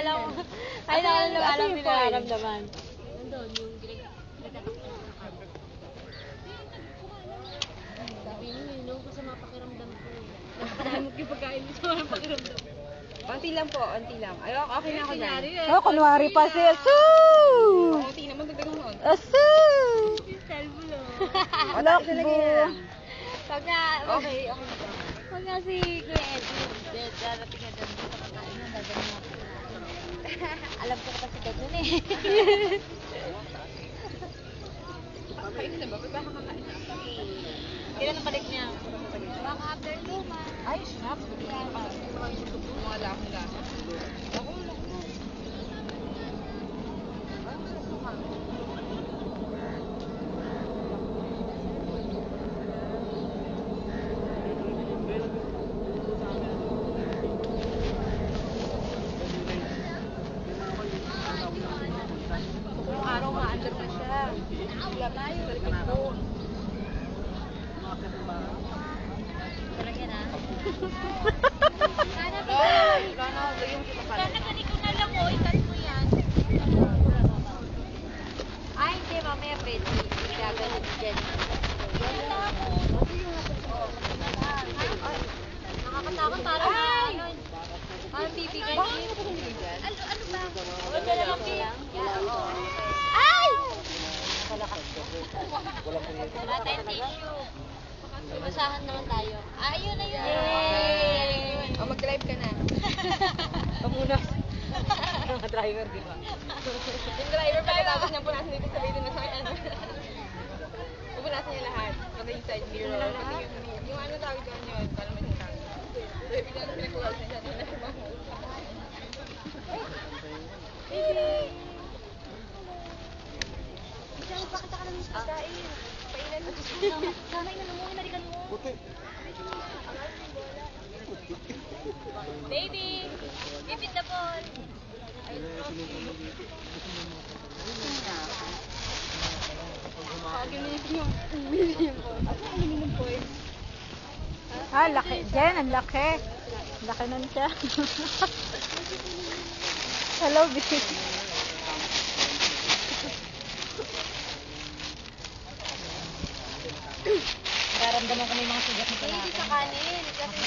alam. Ay, alam nila nararamdaman. Nandun, yung nagtatakot na nakakot. Sabi niyo, yun yung kasama pakiramdam ko. Nakapalamog yung pagkain mo sa mga pakiramdam. Onti lang po, onti lang. Ay, okay na ako dyan. Oh, kunwari pa siya. Suu! Onti na, magdagdag mo. Suu! Salvo lang. Lakbo. Pag na, Okay. pag na si Kuya Edwin, darating na doon sa kakain na, dadalhin mo. Alam ko kasi Ted nun eh. Kain na ba? Ba't ba kakain na? Kailan ang balik niya? Baka after 2 months. Ay, snap. Mga lakong-lakong. Ako, buong araw maandar na siya. Wala tayo. Balik ko. Talaga na? Sana ba? Lana, yung sinapan. Sana ganito na lang mo, ikat mo yan. Ay, hindi, mamaya pwede. Gagalit dyan. Nakakatakot parang ano. Parang bibigay. Ano ba? Wala na lang Ay! Wala tayong tissue. Basahan naman tayo. Ayun na yun. Yay! O, mag-live ka na. Pamunas. Mga driver, di ba? Yung driver, pagkatapos niyang punasan dito sa video na sa akin. Pupunasan niya lahat. Pati yung side mirror. Pati yung ano tawag doon yun. Para may sinasang. So, bigla na pinakuha siya. Hindi na siya mahuha. Diyan, pakita ka naman sa pagkain. Painan mo. Sana inanom mo, inalikan mo. Baby, give it the ball. Ah, laki. Jen, ang laki. Laki nun siya. Hello, baby. Nararamdaman ko may mga sugat na Hindi sa kanin. Kasi